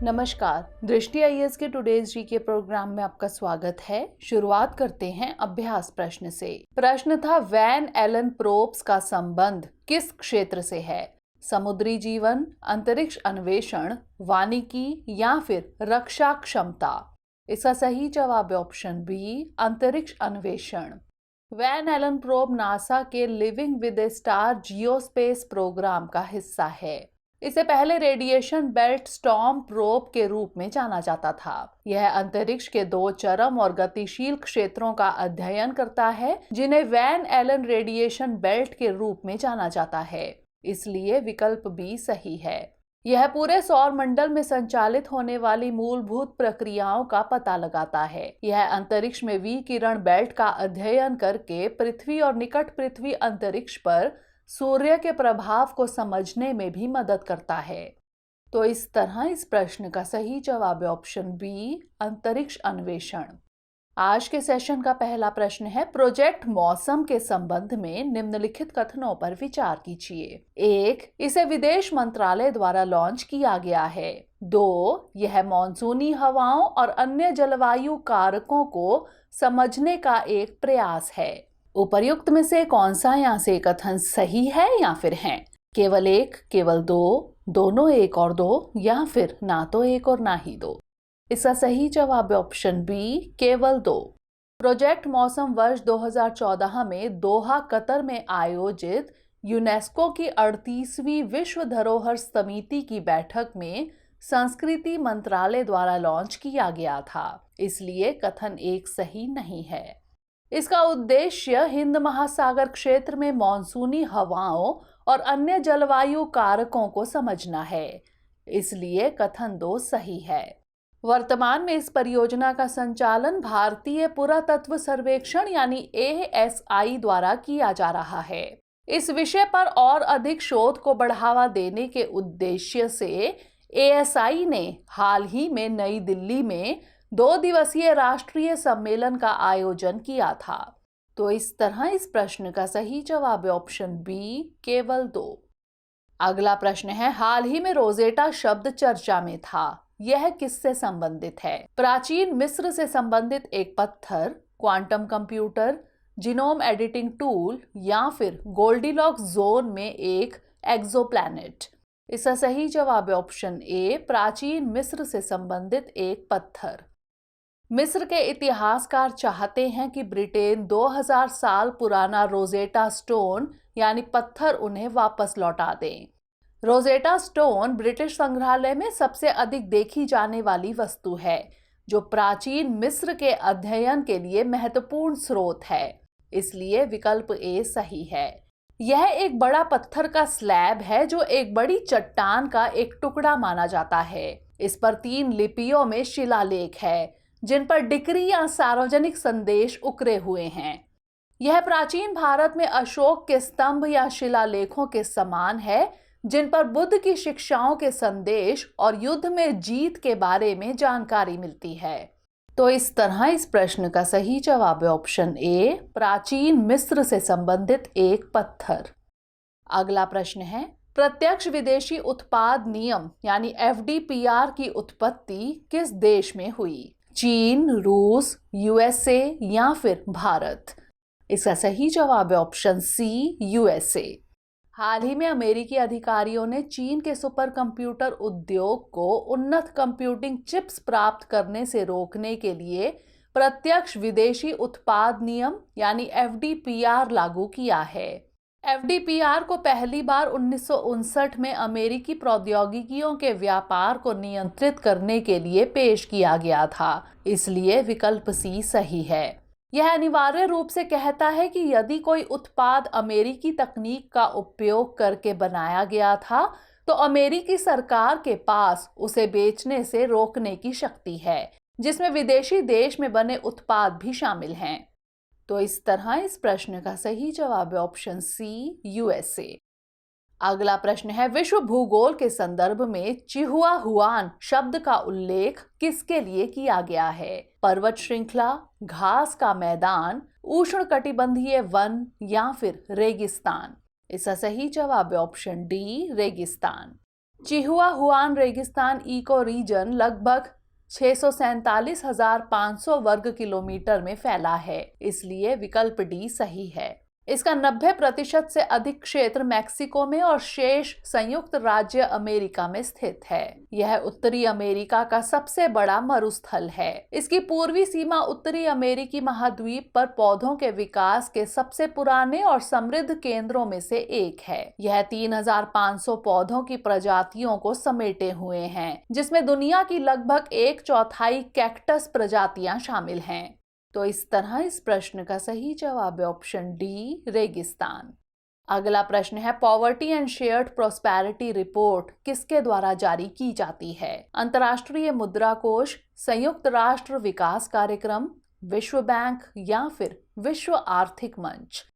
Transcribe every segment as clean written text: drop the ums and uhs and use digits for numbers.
नमस्कार, दृष्टि आईएएस के टुडेज जी के प्रोग्राम में आपका स्वागत है। शुरुआत करते हैं अभ्यास प्रश्न से। प्रश्न था, वैन एलन प्रोब्स का संबंध किस क्षेत्र से है? समुद्री जीवन, अंतरिक्ष अन्वेषण, वानिकी या फिर रक्षा क्षमता? इसका सही जवाब है ऑप्शन बी, अंतरिक्ष अन्वेषण। वैन एलन प्रोब नासा के living with a star geospace program का हिस्सा है। इसे पहले रेडिएशन बेल्ट स्टॉर्म प्रोब के रूप में जाना जाता था। यह अंतरिक्ष के दो चरम और गतिशील क्षेत्रों का अध्ययन करता है, जिन्हें वैन एलन रेडिएशन बेल्ट के रूप में जाना जाता है। इसलिए विकल्प बी सही है। यह पूरे सौर मंडल में संचालित होने वाली मूलभूत प्रक्रियाओं का पता लगाता है। यह अंतरिक्ष में विकिरण बेल्ट का अध्ययन करके पृथ्वी और निकट पृथ्वी अंतरिक्ष पर सूर्य के प्रभाव को समझने में भी मदद करता है। तो इस तरह इस प्रश्न का सही जवाब है ऑप्शन बी, अंतरिक्ष अन्वेषण। आज के सेशन का पहला प्रश्न है, प्रोजेक्ट मौसम के संबंध में निम्नलिखित कथनों पर विचार कीजिए। 1. इसे विदेश मंत्रालय द्वारा लॉन्च किया गया है। 2. यह मॉनसूनी हवाओं और अन्य जलवायु कारकों को समझने का एक प्रयास है। उपर्युक्त में से कौन सा यहाँ से कथन सही है या फिर है? केवल एक, केवल दो, दोनों एक और दो, या फिर ना तो एक और ना ही दो? इसका सही जवाब है ऑप्शन बी, केवल दो। प्रोजेक्ट मौसम वर्ष 2014 में दोहा कतर में आयोजित यूनेस्को की 38वीं विश्व धरोहर समिति की बैठक में संस्कृति मंत्रालय द्वारा लॉन्च किया गया था। इसलिए कथन एक सही नहीं है। इसका उद्देश्य हिंद महासागर क्षेत्र में मॉनसूनी हवाओं और अन्य जलवायु कारकों को समझना है। इसलिए कथन 2 सही है। वर्तमान में इस परियोजना का संचालन भारतीय पुरातत्व सर्वेक्षण यानी ASI द्वारा किया जा रहा है। इस विषय पर और अधिक शोध को बढ़ावा देने के उद्देश्य से ASI ने हाल ही में नई दिल्ली में 2 दिवसीय राष्ट्रीय सम्मेलन का आयोजन किया था। तो इस तरह इस प्रश्न का सही जवाब है ऑप्शन बी, केवल 2। अगला प्रश्न है, हाल ही में रोजेटा शब्द चर्चा में था। यह किससे संबंधित है? प्राचीन मिस्र से संबंधित एक पत्थर, quantum computer, genome editing tool, या फिर गोल्डीलॉक्स जोन में एक एक्सोप्लैनेट? इसका सही जवाब है ऑप्शन ए, प्राचीन मिस्र से संबंधित एक पत्थर। मिस्र के इतिहासकार चाहते हैं कि ब्रिटेन 2000 साल पुराना रोजेटा स्टोन यानी पत्थर उन्हें वापस लौटा दें। रोजेटा स्टोन ब्रिटिश संग्रहालय में सबसे अधिक देखी जाने वाली वस्तु है, जो प्राचीन मिस्र के अध्ययन के लिए महत्वपूर्ण स्रोत है। इसलिए विकल्प ए सही है। यह एक बड़ा पत्थर का स्लैब है जो एक बड़ी चट्टान का एक टुकड़ा माना जाता है। इस पर 3 लिपियों में शिलालेख है, जिन पर डिक्री या सार्वजनिक संदेश उकरे हुए हैं। यह प्राचीन भारत में अशोक के स्तंभ या शिलालेखों के समान है, जिन पर बुद्ध की शिक्षाओं के संदेश और युद्ध में जीत के बारे में जानकारी मिलती है। तो इस तरह इस प्रश्न का सही जवाब है ऑप्शन ए, प्राचीन मिस्र से संबंधित एक पत्थर। अगला प्रश्न है, प्रत्यक्ष विदेशी उत्पाद नियम यानी FDPR की उत्पत्ति किस देश में हुई? चीन, रूस, USA या फिर भारत? इसका सही जवाब है ऑप्शन सी, USA। हाल ही में अमेरिकी अधिकारियों ने चीन के सुपर कंप्यूटर उद्योग को उन्नत कंप्यूटिंग चिप्स प्राप्त करने से रोकने के लिए प्रत्यक्ष विदेशी उत्पाद नियम यानी FDPR लागू किया है। FDPR को पहली बार 1959 में अमेरिकी प्रौद्योगिकियों के व्यापार को नियंत्रित करने के लिए पेश किया गया था। इसलिए विकल्प सी सही है। यह अनिवार्य रूप से कहता है कि यदि कोई उत्पाद अमेरिकी तकनीक का उपयोग करके बनाया गया था, तो अमेरिकी सरकार के पास उसे बेचने से रोकने की शक्ति है, जिसमें विदेशी देश में बने उत्पाद भी शामिल हैं। तो इस तरह इस प्रश्न का सही जवाब है ऑप्शन सी, USA। अगला प्रश्न है, विश्व भूगोल के संदर्भ में चिहुआहुआन शब्द का उल्लेख किसके लिए किया गया है? पर्वत श्रृंखला, घास का मैदान, उष्णकटिबंधीय वन या फिर रेगिस्तान? इसका सही जवाब है ऑप्शन डी, रेगिस्तान। चिहुआहुआन रेगिस्तान इको रीजन लगभग 647,500 वर्ग किलोमीटर में फैला है, इसलिए विकल्प डी सही है। इसका 90% से अधिक क्षेत्र मैक्सिको में और शेष संयुक्त राज्य अमेरिका में स्थित है। यह उत्तरी अमेरिका का सबसे बड़ा मरुस्थल है। इसकी पूर्वी सीमा उत्तरी अमेरिकी महाद्वीप पर पौधों के विकास के सबसे पुराने और समृद्ध केंद्रों में से एक है। यह 3,500 पौधों की प्रजातियों को समेटे हुए हैं, जिसमें दुनिया की लगभग 1/4 कैक्टस प्रजातियां शामिल हैं। तो इस तरह इस प्रश्न का सही जवाब है ऑप्शन डी, रेगिस्तान। अगला प्रश्न है, poverty and shared prosperity report किसके द्वारा जारी की जाती है? अंतर्राष्ट्रीय मुद्रा कोष, संयुक्त राष्ट्र विकास कार्यक्रम, विश्व बैंक या फिर विश्व आर्थिक मंच?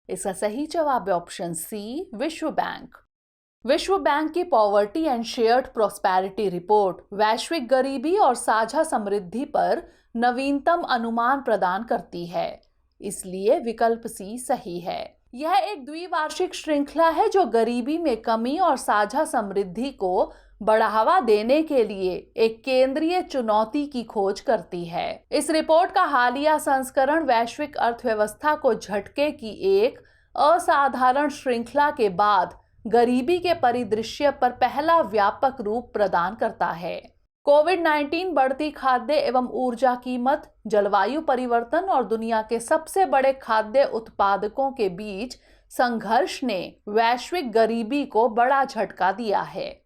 इसका सही जवाब है ऑप्शन सी, विश्व बैंक। विश्व बैंक की poverty and shared prosperity report वैश्विक गरीबी और साझा समृद्धि पर नवीनतम अनुमान प्रदान करती है, इसलिए विकल्प सी सही है। यह एक द्विवार्षिक श्रृंखला है जो गरीबी में कमी और साझा समृद्धि को बढ़ावा देने के लिए एक केंद्रीय चुनौती की खोज करती है। इस रिपोर्ट का हालिया संस्करण वैश्विक अर्थव्यवस्था को झटके की एक असाधारण श्रृंखला के बाद गरीबी के परिदृश्य पर पहला व्यापक रूप प्रदान करता है। कोविड-19, बढ़ती खाद्य एवं ऊर्जा कीमत, जलवायु परिवर्तन और दुनिया के सबसे बड़े खाद्य उत्पादकों के बीच संघर्ष ने वैश्विक गरीबी को बड़ा झटका दिया है।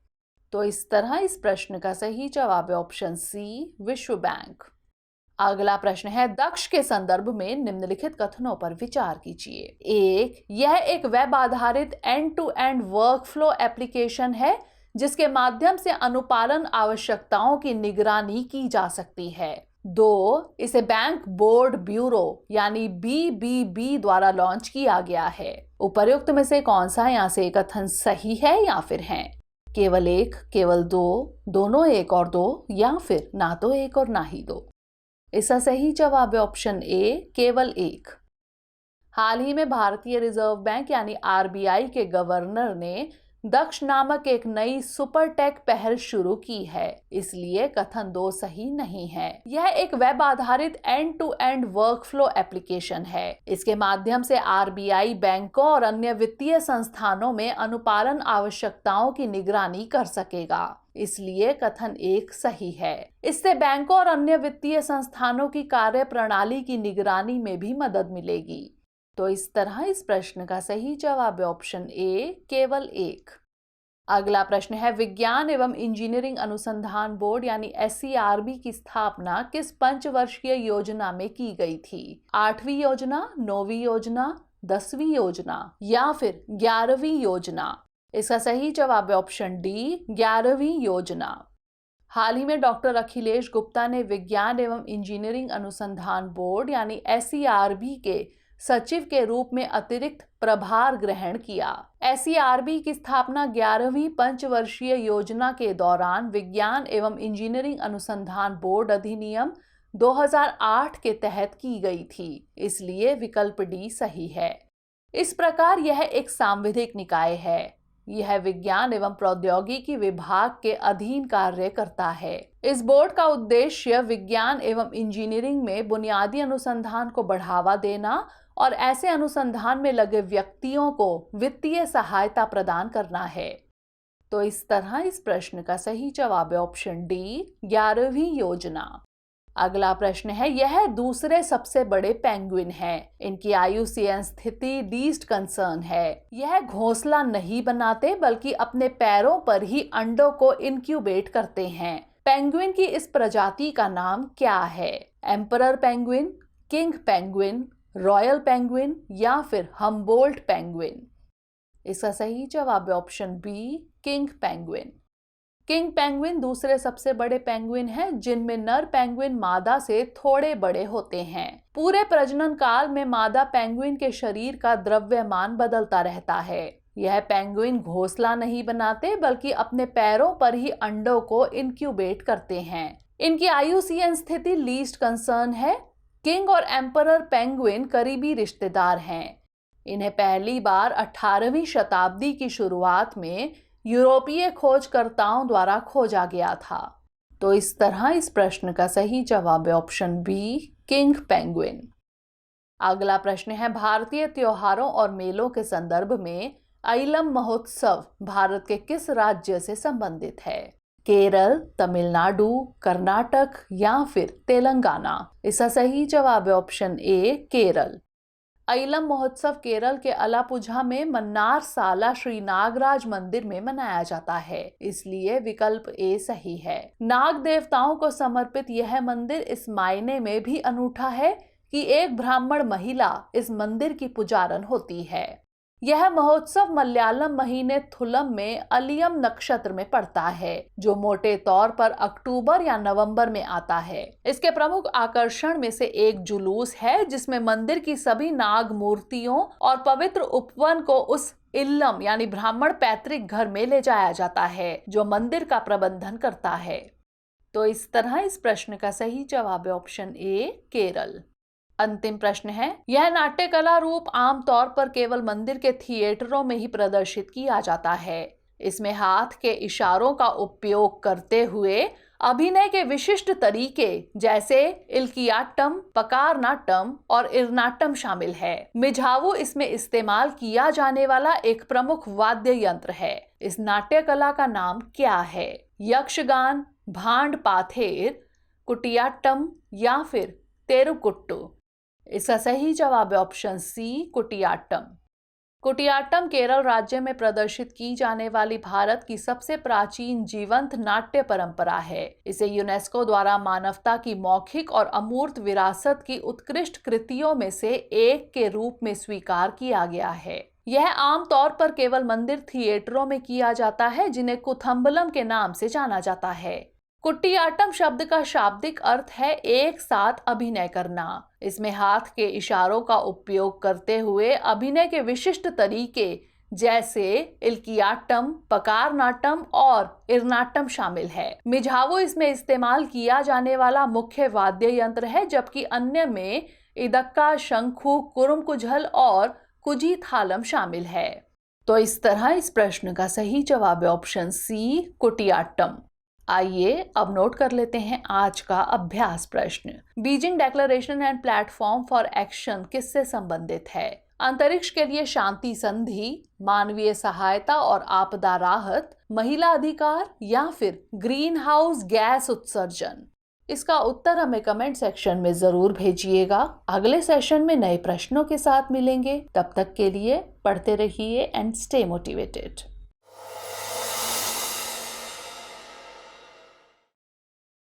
तो इस तरह इस प्रश्न का सही जवाब है ऑप्शन सी, विश्व बैंक। अगला प्रश्न है, दक्ष के संदर्भ में निम्नलिखित कथनों पर विचार कीजिए। 1. यह एक वेब आधारित end to end workflow application है जिसके माध्यम से अनुपालन आवश्यकताओं की निगरानी की जा सकती है। 2. इसे बैंक बोर्ड ब्यूरो यानी BBB द्वारा लॉन्च किया गया है। उपर्युक्त में से कौन सा यहाँ से कथन सही है या फिर है? केवल एक, केवल दो, दोनों एक और दो, या फिर ना तो एक और ना ही दो? इसका सही जवाब है ऑप्शन ए, केवल एक। हाल ही में भारतीय रिजर्व बैंक यानी RBI के गवर्नर ने दक्ष नामक एक नई सुपरटेक पहल शुरू की है, इसलिए कथन 2 सही नहीं है। यह एक वेब आधारित end to end workflow application है। इसके माध्यम से RBI बैंकों और अन्य वित्तीय संस्थानों में अनुपालन आवश्यकताओं की निगरानी कर सकेगा, इसलिए कथन 1 सही है। इससे बैंकों और अन्य वित्तीय संस्थानों की कार्य प्रणाली की निगरानी में भी मदद मिलेगी। तो इस तरह इस प्रश्न का सही जवाब है ऑप्शन ए, केवल एक। अगला प्रश्न है, विज्ञान एवं इंजीनियरिंग अनुसंधान बोर्ड यानी SCRB की स्थापना किस पंचवर्षीय योजना में की गई थी? 8वीं योजना, 9वीं योजना, 10वीं योजना या फिर 11वीं योजना? इसका सही जवाब है ऑप्शन डी, 11वीं योजना। हाल ही में डॉक्टर अखिलेश गुप्ता ने विज्ञान एवं इंजीनियरिंग अनुसंधान बोर्ड यानी SCRB के सचिव के रूप में अतिरिक्त प्रभार ग्रहण किया। SCRB की स्थापना 11वीं पंचवर्षीय योजना के दौरान विज्ञान एवं इंजीनियरिंग अनुसंधान बोर्ड अधिनियम 2008 के तहत की गई थी, इसलिए विकल्प डी सही है। इस प्रकार यह एक सांविधिक निकाय है। यह विज्ञान एवं प्रौद्योगिकी विभाग के अधीन कार्य करता है। इस बोर्ड का उद्देश्य विज्ञान एवं इंजीनियरिंग में बुनियादी अनुसंधान को बढ़ावा देना और ऐसे अनुसंधान में लगे व्यक्तियों को वित्तीय सहायता प्रदान करना है। तो इस तरह इस प्रश्न का सही जवाब है ऑप्शन डी, 11वीं योजना। अगला प्रश्न है, यह दूसरे सबसे बड़े पेंगुइन हैं। इनकी IUCN स्थिति लीस्ट कंसर्न है। यह घोंसला नहीं बनाते बल्कि अपने पैरों पर ही अंडों को इनक्यूबेट करते हैं। पेंगुइन की इस प्रजाति का नाम क्या है? Emperor penguin, king penguin, royal penguin या फिर हम्बोल्ट पेंगुइन? इसका सही जवाब है option B, king penguin. King penguin दूसरे सबसे बड़े पेंगुइन हैं, जिनमें नर पेंगुइन मादा से थोड़े बड़े होते हैं। पूरे प्रजनन काल में मादा पेंगुइन के शरीर का द्रव्यमान बदलता रहता है। यह पेंगुइन घोंसला नहीं बनाते बल्कि अपने पैरों पर ही अंडों को इनक्यूबेट करते हैं। इनकी IUCN स्थिति लीस्ट कंसर्न है। किंग और एम्परर पेंगुइन करीबी रिश्तेदार हैं। इन्हें पहली बार 18वीं शताब्दी की शुरुआत में यूरोपीय खोजकर्ताओं द्वारा खोजा गया था? तो इस तरह इस प्रश्न का सही जवाब है ऑप्शन बी, किंग पेंगुइन। अगला प्रश्न है, भारतीय त्योहारों और मेलों के संदर्भ में अइलम महोत्सव भारत के किस राज्य से संबंधित है? केरल, तमिलनाडु, कर्नाटक या फिर तेलंगाना? इसका सही जवाब है ऑप्शन ए, केरल। अइलम महोत्सव केरल के अलापुझा में मन्नार साला श्री नागराज मंदिर में मनाया जाता है, इसलिए विकल्प ए सही है। नाग देवताओं को समर्पित यह मंदिर इस मायने में भी अनूठा है कि एक ब्राह्मण महिला इस मंदिर की पुजारन होती है। यह महोत्सव मलयालम महीने थुलम में अलियम नक्षत्र में पड़ता है, जो मोटे तौर पर अक्टूबर या नवंबर में आता है। इसके प्रमुख आकर्षण में से एक जुलूस है, जिसमें मंदिर की सभी नाग मूर्तियों और पवित्र उपवन को उस इल्लम यानी ब्राह्मण पैतृक घर में ले जाया जाता है, जो मंदिर का प्रबंधन करता है। तो इस तरह इस प्रश्न का सही जवाब है ऑप्शन ए, केरल। अंतिम प्रश्न है, यह नाट्य कला रूप आमतौर पर केवल मंदिर के थिएटरों में ही प्रदर्शित किया जाता है। इसमें हाथ के इशारों का उपयोग करते हुए अभिनय के विशिष्ट तरीके जैसे इल्कियाट्टम, पकारनाट्टम और इरनाट्टम शामिल है। मिझावु इसमें इस्तेमाल किया जाने वाला एक प्रमुख वाद्य यंत्र है। इस नाट्य कला का नाम क्या है? यक्षगान, भांड पाथेर, कुटियाट्टम या फिर तेरुकुट्टू? इसका सही जवाब है ऑप्शन सी, कुटियाट्टम। कुटियाट्टम केरल राज्य में प्रदर्शित की जाने वाली भारत की सबसे प्राचीन जीवंत नाट्य परंपरा है। इसे यूनेस्को द्वारा मानवता की मौखिक और अमूर्त विरासत की उत्कृष्ट कृतियों में से एक के रूप में स्वीकार किया गया है। यह आमतौर पर केवल मंदिर थिएटरों में किया जाता है, जिन्हें कुथम्बलम के नाम से जाना जाता है। कुटियाट्टम शब्द का शाब्दिक अर्थ है एक साथ अभिनय करना। इसमें हाथ के इशारों का उपयोग करते हुए अभिनय के विशिष्ट तरीके जैसे इल्कियाट्टम, पकारनाट्टम और इरनाट्टम शामिल है। मिझावु इसमें इस्तेमाल किया जाने वाला मुख्य वाद्य यंत्र है, जबकि अन्य में इदक्का, शंखु, कुरुमकुझल और कुजी थालम शामिल है। तो इस तरह इस प्रश्न का सही जवाब है ऑप्शन सी, कुटियाट्टम। आइए अब नोट कर लेते हैं आज का अभ्यास प्रश्न। Beijing declaration and platform for action किससे संबंधित है? अंतरिक्ष के लिए शांति संधि, मानवीय सहायता और आपदा राहत, महिला अधिकार या फिर ग्रीन हाउस गैस उत्सर्जन? इसका उत्तर हमें कमेंट सेक्शन में जरूर भेजिएगा। अगले सेशन में नए प्रश्नों के साथ मिलेंगे। तब तक के लिए पढ़ते रहिए एंड स्टे मोटिवेटेड।